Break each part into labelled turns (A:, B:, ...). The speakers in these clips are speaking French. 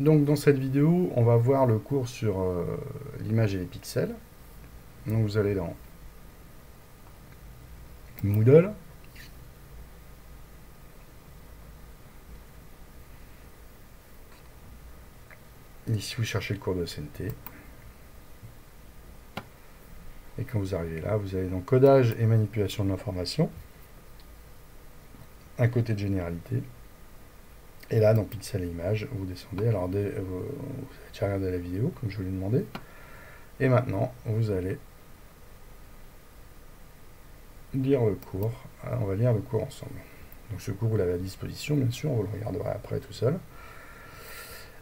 A: Donc dans cette vidéo, on va voir le cours sur l'image et les pixels. Donc vous allez dans Moodle. Ici vous cherchez le cours de SNT. Et quand vous arrivez là, vous allez dans Codage et manipulation de l'information. Un côté de généralité. Et là, dans Pixel et Images, vous descendez. Alors, vous avez déjà regardé la vidéo, comme je vous l'ai demandé. Et maintenant, vous allez lire le cours. Alors, on va lire le cours ensemble. Donc, ce cours, vous l'avez à disposition, bien sûr. Vous le regarderez après tout seul.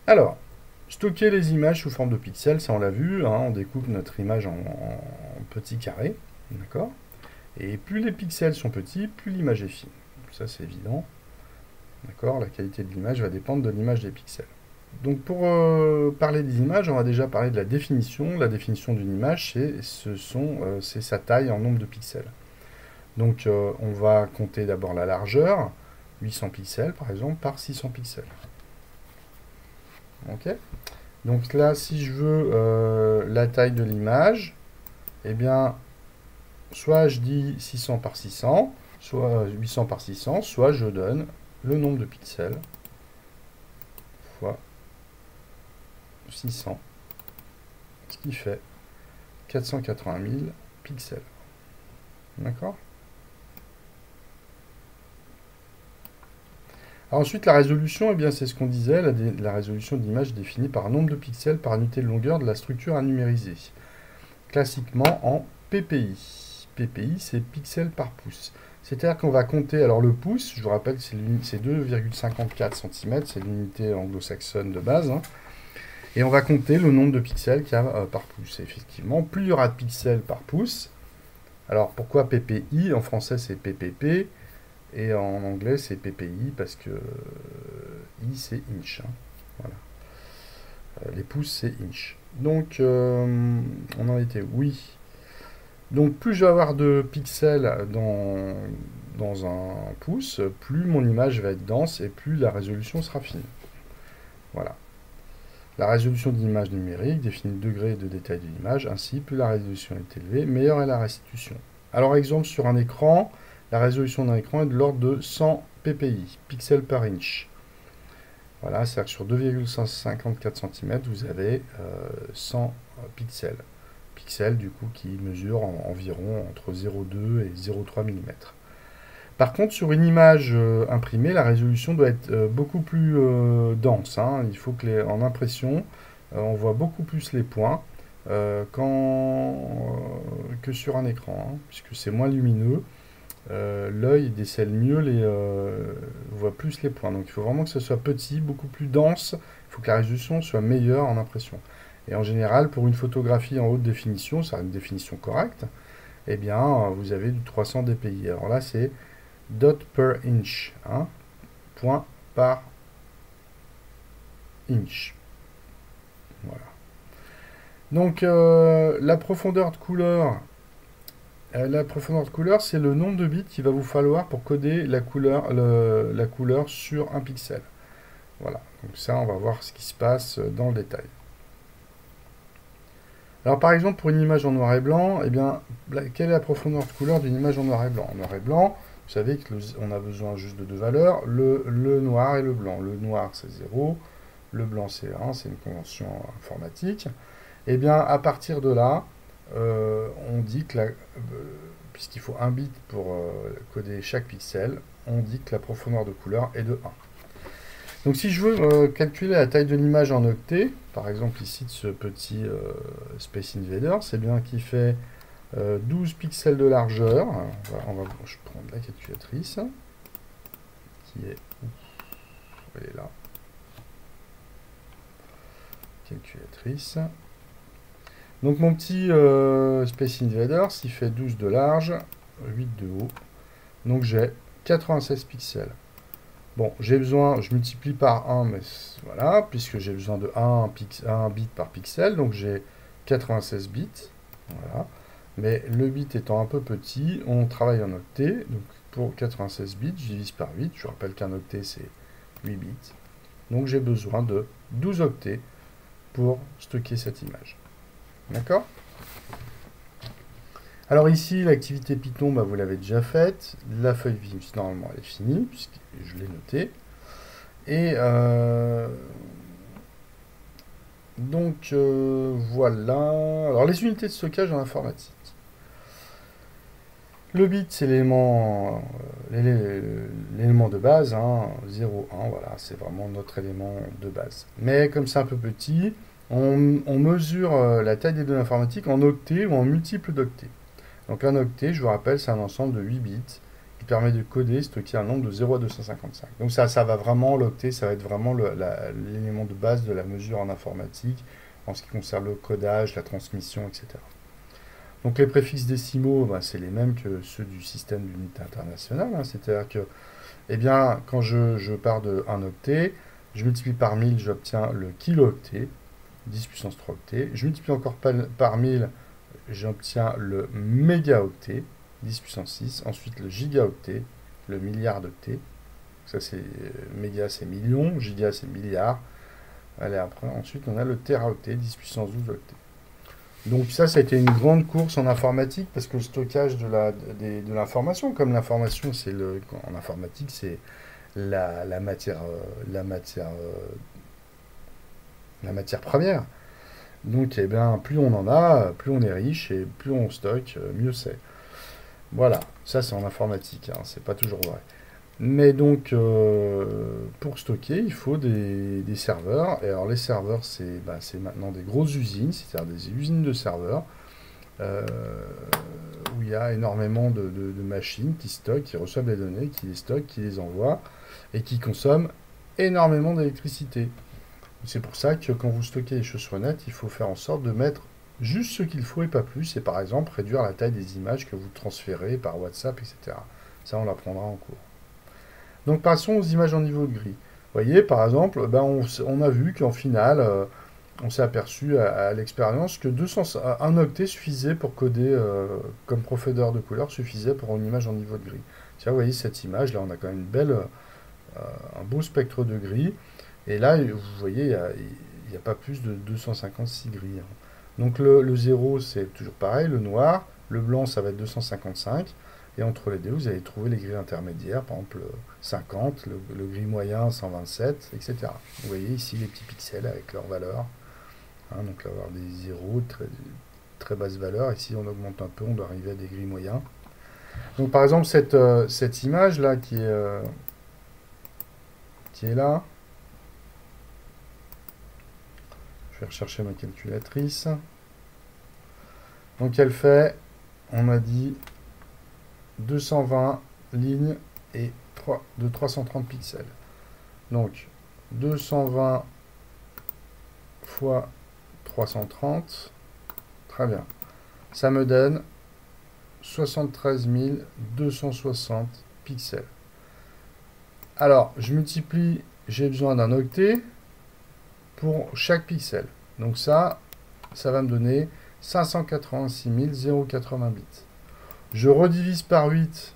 A: Alors, stocker les images sous forme de pixels, ça on l'a vu. Hein, on découpe notre image en petits carrés. D'accord ? Et plus les pixels sont petits, plus l'image est fine. Ça, c'est évident. D'accord, la qualité de l'image va dépendre de l'image des pixels. Donc pour parler des images, on va déjà parler de la définition. La définition d'une image, c'est sa taille en nombre de pixels. Donc on va compter d'abord la largeur, 800 pixels par exemple, par 600 pixels. Ok. Donc là, si je veux la taille de l'image, eh bien, soit je dis 600 par 600, soit 800 par 600, soit je donne le nombre de pixels fois 600, ce qui fait 480 000 pixels. D'accord ? Ensuite, la résolution, eh bien, c'est ce qu'on disait, la résolution de l'image définie par un nombre de pixels par unité de longueur de la structure à numériser. Classiquement en PPI. PPI, c'est pixels par pouce. C'est-à-dire qu'on va compter, alors le pouce, je vous rappelle que c'est 2,54 cm, c'est l'unité anglo-saxonne de base, hein, et on va compter le nombre de pixels qu'il y a par pouce. Et effectivement, plus il y aura de pixels par pouce, alors pourquoi PPI? En français c'est PPP, et en anglais c'est PPI, parce que I c'est inch. Hein, voilà. Les pouces c'est inch. Donc, on en était, oui. Donc plus je vais avoir de pixels dans un pouce, plus mon image va être dense et plus la résolution sera fine. Voilà. La résolution de l'image numérique définit le degré de détail de l'image. Ainsi, plus la résolution est élevée, meilleure est la restitution. Alors exemple, sur un écran, la résolution d'un écran est de l'ordre de 100 ppi, pixels par inch. Voilà, c'est-à-dire que sur 2,54 cm, vous avez 100 pixels. Pixels, du coup, qui mesurent environ entre 0,2 et 0,3 mm. Par contre, sur une image imprimée, la résolution doit être beaucoup plus dense. Hein. Il faut que en impression, on voit beaucoup plus les points que sur un écran, hein, puisque c'est moins lumineux. L'œil décèle mieux, voit plus les points. Donc il faut vraiment que ce soit petit, beaucoup plus dense. Il faut que la résolution soit meilleure en impression. Et en général, pour une photographie en haute définition, c'est une définition correcte, eh bien, vous avez du 300 dpi. Alors là, c'est dot per inch, hein, point par inch. Voilà. Donc, la profondeur de couleur, c'est le nombre de bits qu'il va vous falloir pour coder la couleur sur un pixel. Voilà. Donc ça, on va voir ce qui se passe dans le détail. Alors par exemple, pour une image en noir et blanc, eh bien, quelle est la profondeur de couleur d'une image en noir et blanc? En noir et blanc, vous savez qu'on a besoin juste de deux valeurs, le noir et le blanc. Le noir, c'est 0, le blanc, c'est 1, c'est une convention informatique. Eh bien, à partir de là, on dit que, puisqu'il faut un bit pour coder chaque pixel, on dit que la profondeur de couleur est de 1. Donc si je veux calculer la taille de l'image en octets, par exemple ici de ce petit Space Invader, c'est bien qu'il fait 12 pixels de largeur. Je prends la calculatrice, qui est... Elle est là. Calculatrice. Donc mon petit Space Invader, s'il fait 12 de large, 8 de haut, donc j'ai 96 pixels. Bon, j'ai besoin, je multiplie par 1, mais voilà, puisque j'ai besoin de 1 bit par pixel, donc j'ai 96 bits, voilà. Mais le bit étant un peu petit, on travaille en octets, donc pour 96 bits, je divise par 8, je rappelle qu'un octet c'est 8 bits, Donc j'ai besoin de 12 octets pour stocker cette image. D'accord? Alors ici, l'activité Python, bah, vous l'avez déjà faite. La feuille Vim, normalement, elle est finie, puisque je l'ai notée. Et donc voilà. Alors les unités de stockage en informatique. Le bit, c'est l'élément de base, hein, 0, 1, voilà, c'est vraiment notre élément de base. Mais comme c'est un peu petit, on mesure la taille des données informatiques en octets ou en multiples d'octets. Donc un octet, je vous rappelle, c'est un ensemble de 8 bits qui permet de coder et stocker un nombre de 0 à 255. Donc ça va vraiment, l'octet, ça va être vraiment l'élément de base de la mesure en informatique, en ce qui concerne le codage, la transmission, etc. Donc les préfixes décimaux, bah, c'est les mêmes que ceux du système d'unité internationale, hein. C'est-à-dire que, eh bien, quand je pars de 1 octet, je multiplie par 1000, j'obtiens le kilo-octet, 10 puissance 3 octets. Je multiplie encore par 1000, j'obtiens le mégaoctet, 10 puissance 6. Ensuite, le gigaoctet, le milliard d'octets. Ça, c'est méga, c'est million, giga, c'est milliard. Allez, après, ensuite, on a le téraoctet, 10 puissance 12 octets. Donc ça a été une grande course en informatique parce que le stockage de l'information, comme l'information, en informatique, c'est la matière première. Donc, eh bien, plus on en a, plus on est riche et plus on stocke, mieux c'est. Voilà, ça c'est en informatique, hein, c'est pas toujours vrai. Mais donc, pour stocker, il faut des serveurs. Et alors, les serveurs, c'est maintenant des grosses usines, c'est-à-dire des usines de serveurs, où il y a énormément de machines qui stockent, qui reçoivent les données, qui les stockent, qui les envoient, et qui consomment énormément d'électricité. C'est pour ça que quand vous stockez les choses sur le net, il faut faire en sorte de mettre juste ce qu'il faut et pas plus, et par exemple réduire la taille des images que vous transférez par WhatsApp, etc. Ça, on l'apprendra en cours. Donc passons aux images en niveau de gris. Vous voyez, par exemple, ben, on a vu qu'en finale, on s'est aperçu à l'expérience que 1 octet suffisait pour coder, comme profondeur de couleur, suffisait pour une image en niveau de gris. Tiens, vous voyez cette image, là on a quand même un beau spectre de gris. Et là, vous voyez, il n'y a pas plus de 256 gris, hein. Donc le 0, c'est toujours pareil, le noir. Le blanc, ça va être 255. Et entre les deux, vous allez trouver les grilles intermédiaires, par exemple 50, le gris moyen 127, etc. Vous voyez ici les petits pixels avec leurs valeurs. Hein, donc là, on va avoir des 0, très, très basse valeur. Ici, on augmente un peu, on doit arriver à des gris moyens. Donc par exemple, cette image-là qui est là, je vais rechercher ma calculatrice. Donc elle fait, on a dit, 220 lignes et de 330 pixels. Donc 220 fois 330, très bien. Ça me donne 73 260 pixels. Alors, je multiplie, j'ai besoin d'un octet pour chaque pixel. Donc ça va me donner 586 080 bits. Je redivise par 8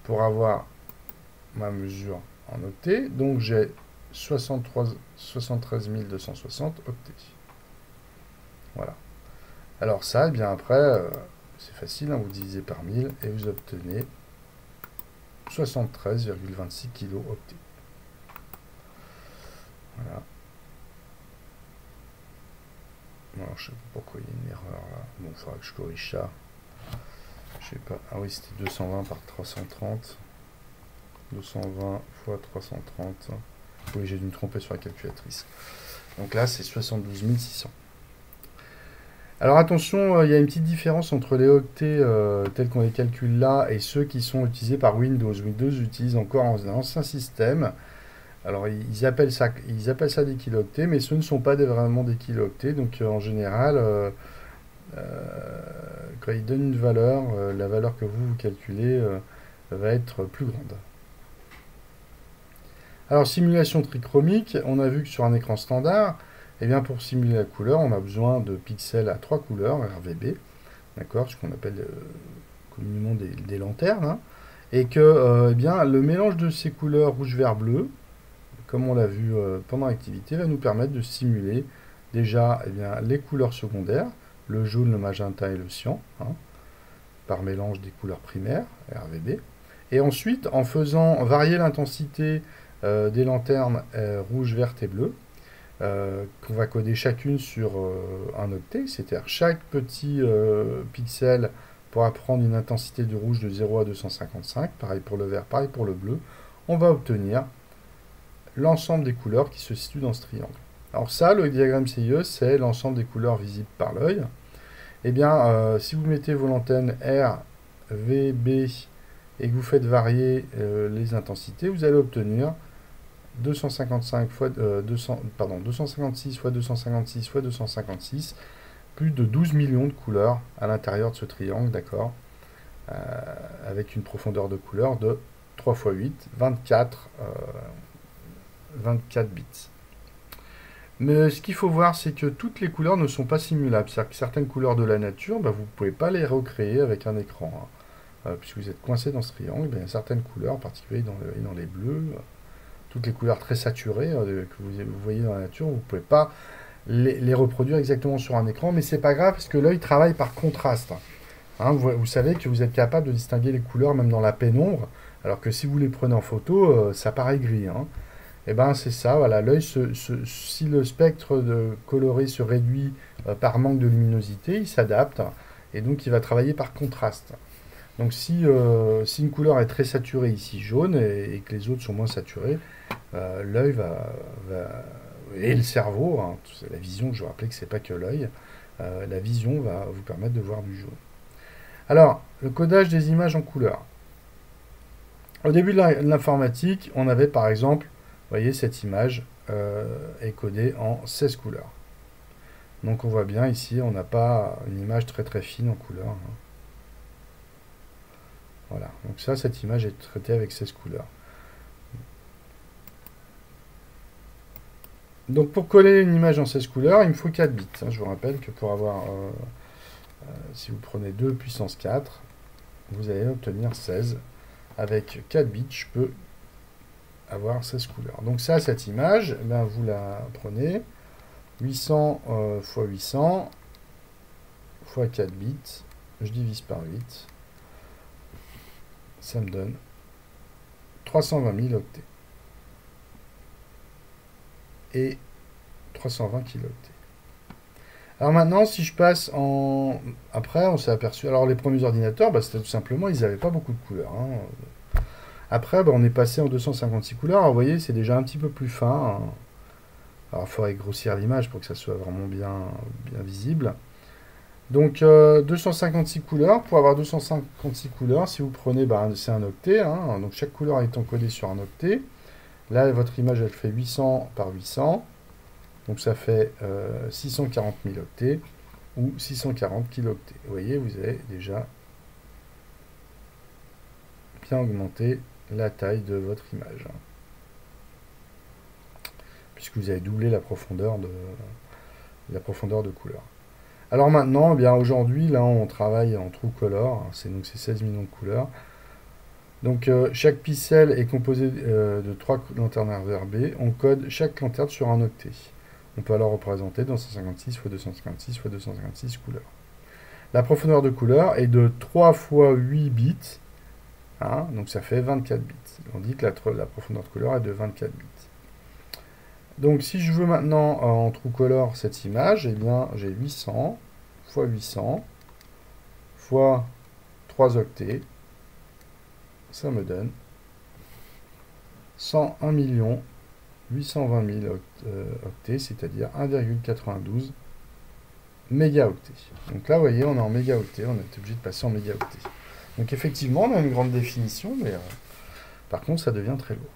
A: pour avoir ma mesure en octets. Donc j'ai 73 260 octets. Voilà. Alors ça, et bien après, c'est facile, hein, vous divisez par 1000 et vous obtenez 73,26 kilo octets. Voilà. Alors, je sais pas pourquoi il y a une erreur là. Bon, il faudra que je corrige ça. Je sais pas. Ah oui, c'était 220 par 330. 220 fois 330. Oui, j'ai dû me tromper sur la calculatrice. Donc là, c'est 72 600. Alors attention, il y a une petite différence entre les octets tels qu'on les calcule là et ceux qui sont utilisés par Windows. Windows utilise encore un ancien système. Alors ils appellent ça des kilooctets, mais ce ne sont pas vraiment des kilooctets. Donc en général, quand ils donnent une valeur, la valeur que vous calculez va être plus grande. Alors simulation trichromique, on a vu que sur un écran standard, eh bien, pour simuler la couleur, on a besoin de pixels à 3 couleurs, RVB, d'accord, ce qu'on appelle communément des lanternes, hein, et que eh bien, le mélange de ces couleurs rouge, vert, bleu, comme on l'a vu pendant l'activité, va nous permettre de simuler déjà les couleurs secondaires, le jaune, le magenta et le cyan, hein, par mélange des couleurs primaires, RGB. Et ensuite, en faisant varier l'intensité des lanternes rouge, verte et bleue, qu'on va coder chacune sur un octet, c'est-à-dire chaque petit pixel pourra prendre une intensité de rouge de 0 à 255, pareil pour le vert, pareil pour le bleu, on va obtenir l'ensemble des couleurs qui se situent dans ce triangle. Alors ça, le diagramme CIE, c'est l'ensemble des couleurs visibles par l'œil. Eh bien, si vous mettez vos lanternes R, V, B et que vous faites varier les intensités, vous allez obtenir 256 fois 256 fois 256, plus de 12 millions de couleurs à l'intérieur de ce triangle, d'accord, avec une profondeur de couleur de 3 x 8, 24 bits. Mais ce qu'il faut voir, c'est que toutes les couleurs ne sont pas simulables. C'est-à-dire que certaines couleurs de la nature, vous ne pouvez pas les recréer avec un écran. Puisque vous êtes coincé dans ce triangle, il y a certaines couleurs, en particulier dans les bleus, toutes les couleurs très saturées que vous voyez dans la nature, vous ne pouvez pas les reproduire exactement sur un écran, mais c'est pas grave parce que l'œil travaille par contraste. Hein, vous savez que vous êtes capable de distinguer les couleurs même dans la pénombre, alors que si vous les prenez en photo, ça paraît gris. Hein. Et ben c'est ça, voilà, l'œil, si le spectre coloré se réduit par manque de luminosité, il s'adapte, et donc il va travailler par contraste. Donc si une couleur est très saturée, ici jaune, et que les autres sont moins saturés, l'œil et le cerveau, hein, la vision, je vous rappelle que c'est pas que l'œil, la vision va vous permettre de voir du jaune. Alors, le codage des images en couleur. Au début de l'informatique, on avait par exemple, vous voyez, cette image est codée en 16 couleurs. Donc on voit bien ici, on n'a pas une image très très fine en couleur. Hein. Voilà, donc ça, cette image est traitée avec 16 couleurs. Donc pour coller une image en 16 couleurs, il me faut 4 bits. Hein. Je vous rappelle que pour avoir, si vous prenez 2 puissance 4, vous allez obtenir 16. Avec 4 bits, je peux avoir 16 couleurs. Donc ça, cette image, vous la prenez, 800 x 800 x 4 bits, je divise par 8. Ça me donne 320 000 octets. Et 320 kilooctets. Alors maintenant, si je passe en... Après, on s'est aperçu... Alors les premiers ordinateurs, c'était tout simplement, ils n'avaient pas beaucoup de couleurs. Hein. Après, on est passé en 256 couleurs. Alors vous voyez, c'est déjà un petit peu plus fin. Hein. Alors il faudrait grossir l'image pour que ça soit vraiment bien visible. Donc 256 couleurs, pour avoir 256 couleurs, si vous prenez, c'est un octet, hein, donc chaque couleur étant codée sur un octet. Là, votre image, elle fait 800 par 800, donc ça fait 640 000 octets, ou 640 kilooctets. Vous voyez, vous avez déjà bien augmenté la taille de votre image, hein, puisque vous avez doublé la profondeur de couleur. Alors maintenant, aujourd'hui, là, on travaille en True Color, c'est 16 millions de couleurs. Donc chaque pixel est composé de 3 lanternes RGB. On code chaque lanterne sur un octet. On peut alors représenter 256 x 256 x 256 couleurs. La profondeur de couleur est de 3 x 8 bits. Hein, donc ça fait 24 bits. On dit que la profondeur de couleur est de 24 bits. Donc si je veux maintenant en True Color cette image, j'ai 800 x 800 x 3 octets. Ça me donne 101 820 000 octets, c'est-à-dire 1,92 mégaoctets. Donc là, vous voyez, on est en mégaoctets, on est obligé de passer en mégaoctets. Donc effectivement, on a une grande définition, mais par contre, ça devient très lourd.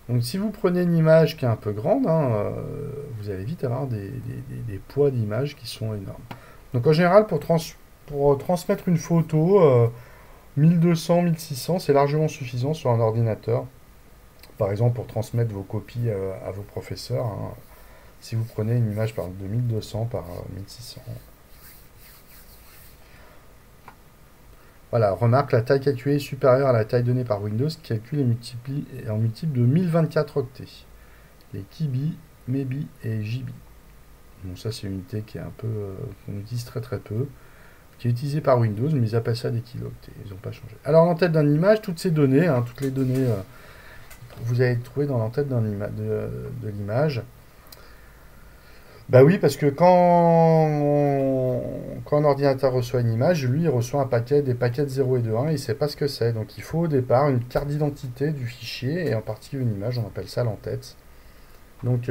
A: Donc si vous prenez une image qui est un peu grande, hein, vous allez vite avoir des poids d'image qui sont énormes. Donc en général, pour transmettre une photo, 1200, 1600, c'est largement suffisant sur un ordinateur. Par exemple, pour transmettre vos copies à vos professeurs, hein, si vous prenez une image de 1200 par 1600. Voilà, remarque, la taille calculée est supérieure à la taille donnée par Windows, qui calcule et multiplie en multiple de 1024 octets. les Kibi, Mebi et JB. Bon, ça c'est une unité qui est un peu qu'on utilise très très peu, qui est utilisée par Windows, mais ils appellent ça des kilooctets, ils n'ont pas changé. Alors l'entête d'une image, toutes ces données, hein, toutes les données, vous allez trouver dans l'entête de l'image. Bah oui, parce que quand un ordinateur reçoit une image, lui, il reçoit des paquets de 0 et de 1, il ne sait pas ce que c'est. Donc il faut au départ une carte d'identité du fichier, et en particulier une image, on appelle ça l'entête. Donc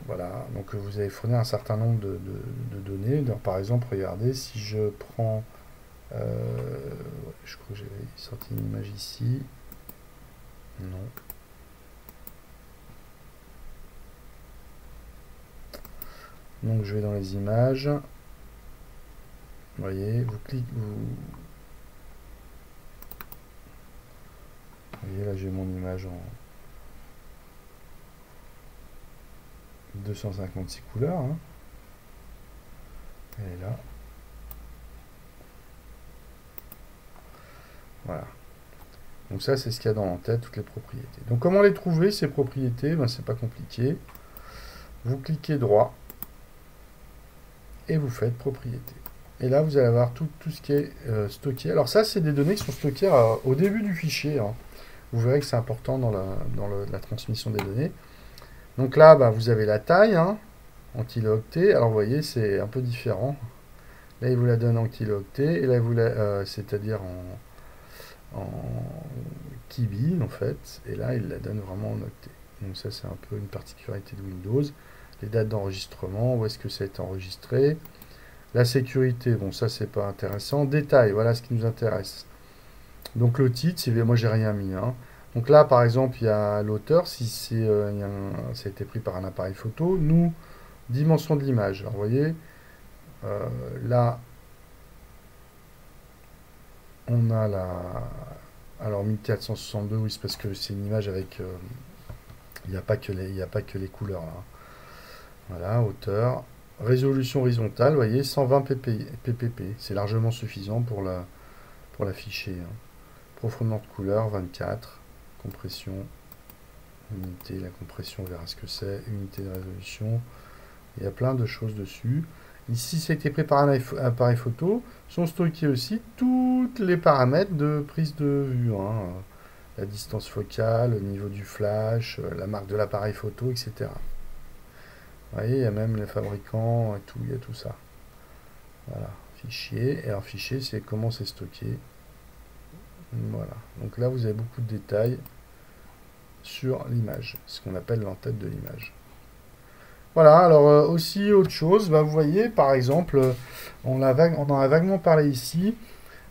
A: voilà, donc vous allez fournir un certain nombre de données. Donc, par exemple, regardez, si je prends... je crois que j'avais sorti une image ici. Non. Donc je vais dans les images. Vous voyez, vous cliquez, vous voyez là j'ai mon image en 256 couleurs. Hein. Elle est là. Voilà. Donc ça c'est ce qu'il y a dans l'entête, toutes les propriétés. Donc comment les trouver ces propriétés? Ben, c'est pas compliqué. Vous cliquez droit et vous faites propriété. Et là, vous allez avoir tout ce qui est stocké. Alors ça, c'est des données qui sont stockées au début du fichier. Hein. Vous verrez que c'est important dans la transmission des données. Donc là, bah, vous avez la taille hein, en kilooctets. Alors vous voyez, c'est un peu différent. Là, il vous la donne en kilooctets. Et là, c'est-à-dire en kibi, en fait. Et là, il la donne vraiment en octets. Donc ça, c'est un peu une particularité de Windows. Les dates d'enregistrement, où est-ce que ça a été enregistré. La sécurité, bon ça c'est pas intéressant. Détail, voilà ce qui nous intéresse. Donc le titre, moi j'ai rien mis. Hein. Donc là par exemple il y a l'auteur, si ça a été pris par un appareil photo. Nous, dimension de l'image. Alors vous voyez, là on a alors 1462, oui c'est parce que c'est une image avec... il n'y a pas que les couleurs là. Voilà, hauteur. Résolution horizontale, vous voyez, 120 ppp. C'est largement suffisant pour l'afficher. Hein. Profondeur de couleur, 24. Compression, unité. La compression, on verra ce que c'est. Unité de résolution. Il y a plein de choses dessus. Ici, ça a été pris par un appareil photo. Sont stockés aussi tous les paramètres de prise de vue. Hein. La distance focale, le niveau du flash, la marque de l'appareil photo, etc. Vous voyez, il y a même les fabricants et tout, il y a tout ça. Voilà, fichier. Et alors, fichier, c'est comment c'est stocké. Voilà. Donc là, vous avez beaucoup de détails sur l'image, ce qu'on appelle l'entête de l'image. Voilà, alors aussi autre chose, bah, vous voyez, par exemple, on en a vaguement parlé ici,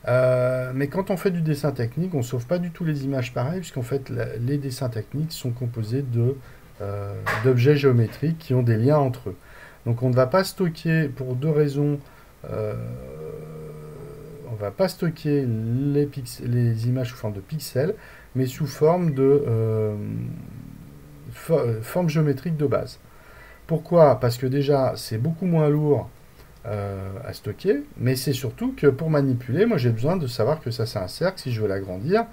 A: mais quand on fait du dessin technique, on ne sauve pas du tout les images pareilles, puisqu'en fait, les dessins techniques sont composés d'objets géométriques qui ont des liens entre eux. Donc on ne va pas stocker, pour deux raisons, on ne va pas stocker les images sous forme de pixels, mais sous forme de forme géométrique de base. Pourquoi? Parce que déjà, c'est beaucoup moins lourd à stocker, mais c'est surtout que pour manipuler, moi j'ai besoin de savoir que ça c'est un cercle. Si je veux l'agrandir,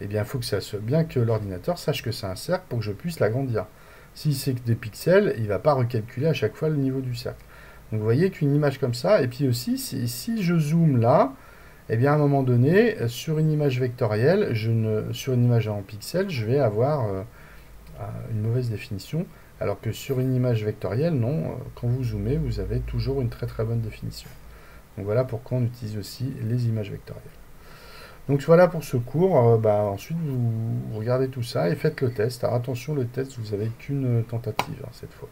A: eh bien il faut que ça soit bien que l'ordinateur sache que c'est un cercle pour que je puisse l'agrandir. Si c'est que des pixels, il ne va pas recalculer à chaque fois le niveau du cercle. Donc vous voyez qu'une image comme ça, et puis aussi, si je zoome là, eh bien à un moment donné, sur une image vectorielle, sur une image en pixels, je vais avoir une mauvaise définition, alors que sur une image vectorielle, non, quand vous zoomez, vous avez toujours une très très bonne définition. Donc voilà pourquoi on utilise aussi les images vectorielles. Donc voilà pour ce cours. Ensuite, vous regardez tout ça et faites le test. Alors attention, le test, vous n'avez qu'une tentative hein, cette fois.